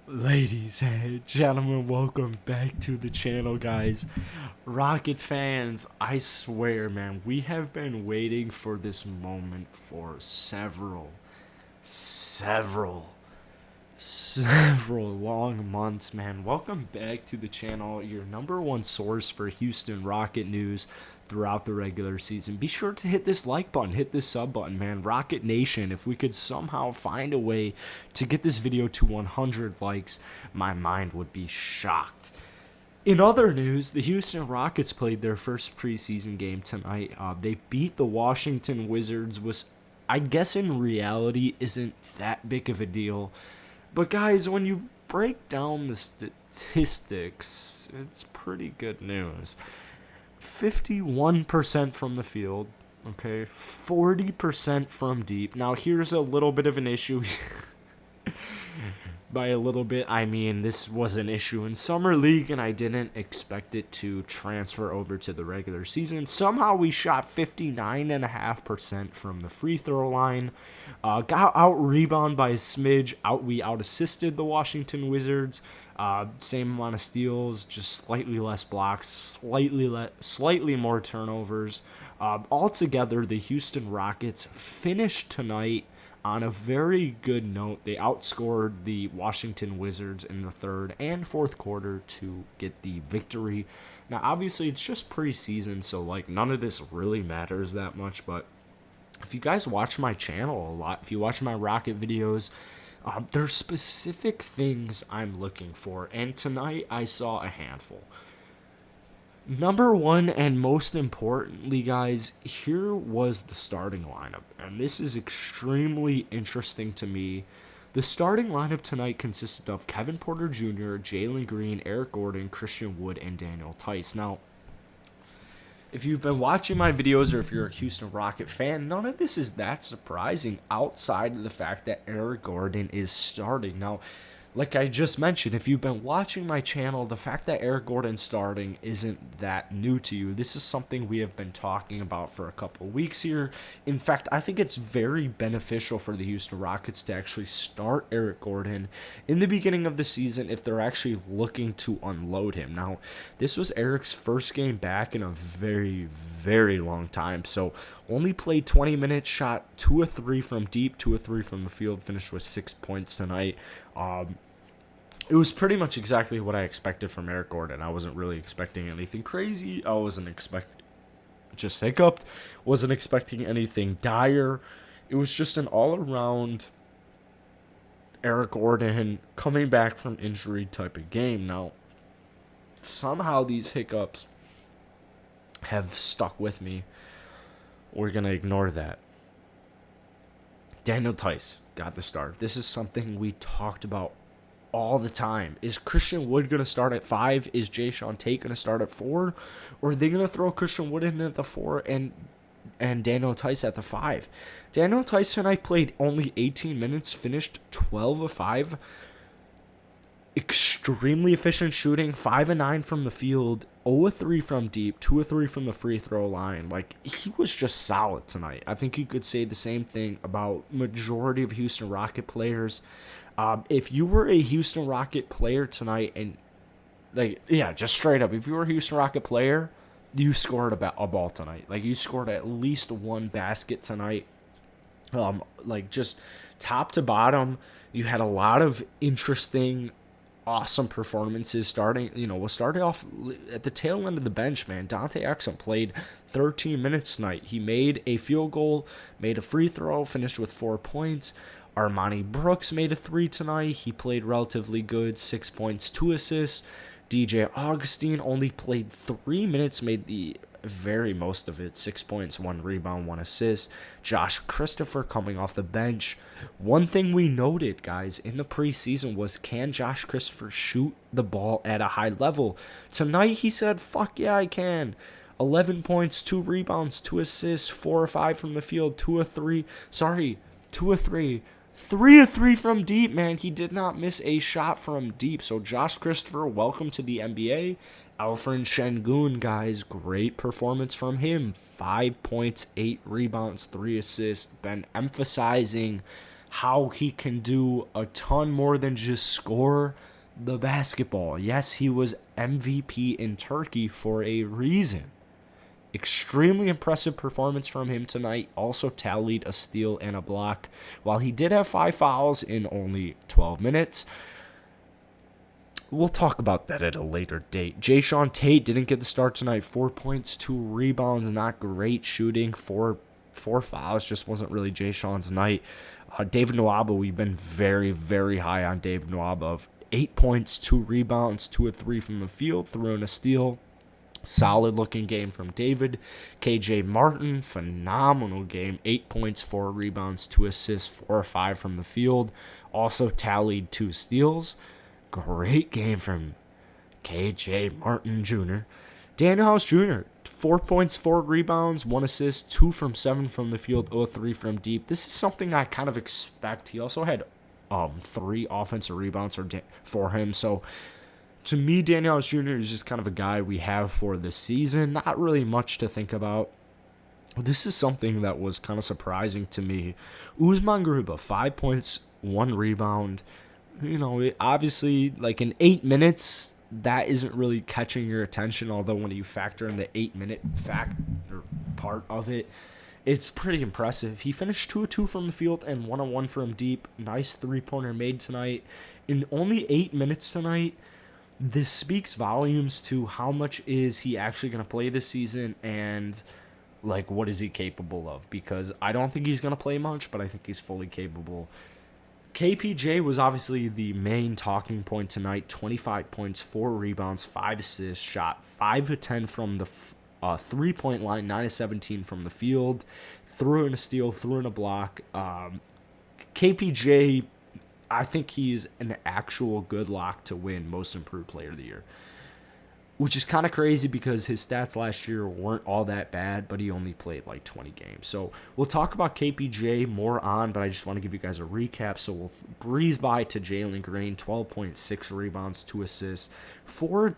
Ladies and gentlemen, welcome back to the channel, guys. Rocket fans, I swear, man, we have been waiting for this moment for several several long months, man. Welcome back to the channel, your number one source for Houston Rocket news throughout the regular season. Be sure to hit this like button, hit this sub button, man. Rocket Nation, if we could somehow find a way to get this video to 100 likes, my mind would be shocked. In other news, the Houston Rockets played their first preseason game tonight. They beat the Washington Wizards, which I guess in reality isn't that big of a deal. But guys, when you break down the statistics, it's pretty good news. 51% from the field, okay? 40% from deep. Now, here's a little bit of an issue. By a little bit, I mean this was an issue in Summer League, and I didn't expect it to transfer over to the regular season. Somehow we shot 59.5% from the free throw line. Got out-rebounded by a smidge. We out-assisted the Washington Wizards. Same amount of steals, just slightly less blocks, slightly more turnovers. Altogether, the Houston Rockets finished tonight on a very good note. They outscored the Washington Wizards in the third and fourth quarter to get the victory. Now, obviously, it's just preseason, so like none of this really matters that much. But if you guys watch my channel a lot, if you watch my Rocket videos, there's specific things I'm looking for, and tonight I saw a handful. Number one, and most importantly, guys, here was the starting lineup, and this is extremely interesting to me. The starting lineup tonight consisted of Kevin Porter Jr., Jaylen Green, Eric Gordon, Christian Wood, and Daniel Theis. Now, if you've been watching my videos or if you're a Houston Rocket fan, none of this is that surprising outside of the fact that Eric Gordon is starting. Now, like I just mentioned, if you've been watching my channel, the fact that Eric Gordon's starting isn't that new to you. This is something we have been talking about for a couple of weeks here. In fact, I think it's very beneficial for the Houston Rockets to actually start Eric Gordon in the beginning of the season if they're actually looking to unload him. Now, this was Eric's first game back in a very, very long time, so only played 20 minutes, shot 2 of 3 from deep, 2 of 3 from the field, finished with 6 points tonight. It was pretty much exactly what I expected from Eric Gordon. I wasn't really expecting anything crazy. I wasn't just hiccuped. Wasn't expecting anything dire. It was just an all-around Eric Gordon coming back from injury type of game. Now, somehow these hiccups have stuck with me. We're going to ignore that. Daniel Theis got the start. This is something we talked about all the time. Is Christian Wood going to start at 5? Is Jae'Sean Tate going to start at 4? Or are they going to throw Christian Wood in at the 4 and Daniel Theis at the 5? Daniel Theis tonight played only 18 minutes, finished 12 of 5. Extremely efficient shooting, 5 of 9 from the field, 0 of 3 from deep, 2 of 3 from the free throw line. Like, he was just solid tonight. I think you could say the same thing about majority of Houston Rocket players. If you were a Houston Rocket player tonight, and just straight up, if you were a Houston Rocket player, you scored a ball tonight. Like, you scored at least one basket tonight. Just top to bottom, you had a lot of interesting, awesome performances. We'll start off at the tail end of the bench, man. Dante Exum played 13 minutes tonight. He made a field goal, made a free throw, finished with 4 points. Armani Brooks made a 3 tonight. He played relatively good, 6 points, 2 assists. DJ Augustine only played 3 minutes, made the very most of it, 6 points, 1 rebound, 1 assist. Josh Christopher coming off the bench. One thing we noted, guys, in the preseason was, can Josh Christopher shoot the ball at a high level? Tonight he said, fuck yeah, I can. 11 points, 2 rebounds, 2 assists, 4 or 5 from the field, 2 of 3. 2 of 3. 3 of 3 from deep, man. He did not miss a shot from deep. So Josh Christopher, welcome to the NBA. Alfred Şengün, guys, great performance from him. 5 points, 8 rebounds, 3 assists. Been emphasizing how he can do a ton more than just score the basketball. Yes, he was MVP in Turkey for a reason. Extremely impressive performance from him tonight. Also tallied a steal and a block. While he did have 5 fouls in only 12 minutes, we'll talk about that at a later date. Jayshawn Tate didn't get the start tonight. 4 points, 2 rebounds. Not great shooting. Four fouls. Just wasn't really Jayshawn's night. David Nwaba, we've been very, very high on David Nwaba. 8 points, 2 rebounds, 2 of 3 from the field. Threw in a steal. Solid looking game from David. KJ Martin, phenomenal game. 8 points, 4 rebounds, 2 assists, 4 or 5 from the field. Also tallied 2 steals. Great game from KJ Martin Jr. Daniel House Jr., 4 points, 4 rebounds, 1 assist, 2 from 7 from the field, 3 from deep. This is something I kind of expect. He also had 3 offensive rebounds for him. So to me, Daniel House Jr. is just kind of a guy we have for the season. Not really much to think about. This is something that was kind of surprising to me. Usman Garuba, 5 points, 1 rebound. Obviously, like in 8 minutes, that isn't really catching your attention. Although when you factor in the 8-minute factor part of it, it's pretty impressive. He finished 2 of 2 from the field and 1 of 1 from deep. Nice 3-pointer made tonight. In only 8 minutes tonight, this speaks volumes to how much is he actually going to play this season and like what is he capable of, because I don't think he's going to play much, but I think he's fully capable. KPJ was obviously the main talking point tonight. 25 points, 4 rebounds, 5 assists, shot 5 of 10 from the 3-point line, 9 of 17 from the field, threw in a steal, threw in a block. KPJ, I think he's an actual good lock to win Most Improved Player of the Year, which is kind of crazy because his stats last year weren't all that bad, but he only played like 20 games. So we'll talk about KPJ more on, but I just want to give you guys a recap. So we'll breeze by to Jaylen Green, 12.6 rebounds, 2 assists, 4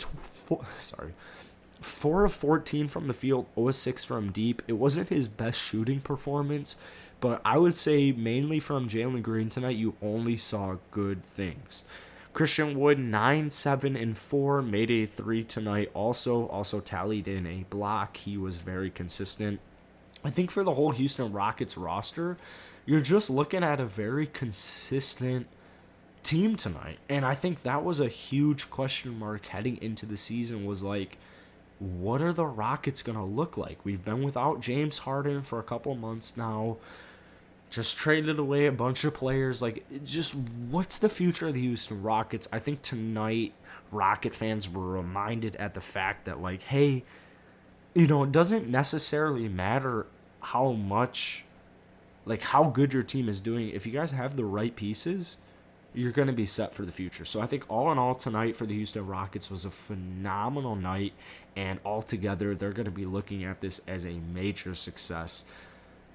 of 14 from the field, 0 of 6 from deep. It wasn't his best shooting performance, but I would say mainly from Jaylen Green tonight, you only saw good things. Christian Wood, 9, 7, and 4, made a 3 tonight. Also tallied in a block. He was very consistent. I think for the whole Houston Rockets roster, you're just looking at a very consistent team tonight. And I think that was a huge question mark heading into the season, was like, what are the Rockets going to look like? We've been without James Harden for a couple months now. Just traded away a bunch of players. Like, just what's the future of the Houston Rockets? I think tonight Rocket fans were reminded at the fact that, like, hey, it doesn't necessarily matter how much, like, how good your team is doing. If you guys have the right pieces, you're going to be set for the future. So I think all in all tonight for the Houston Rockets was a phenomenal night, and altogether they're going to be looking at this as a major success.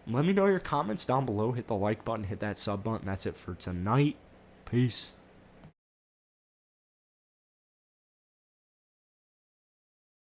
Let me know your comments down below. Hit the like button, hit that sub button. That's it for tonight. Peace.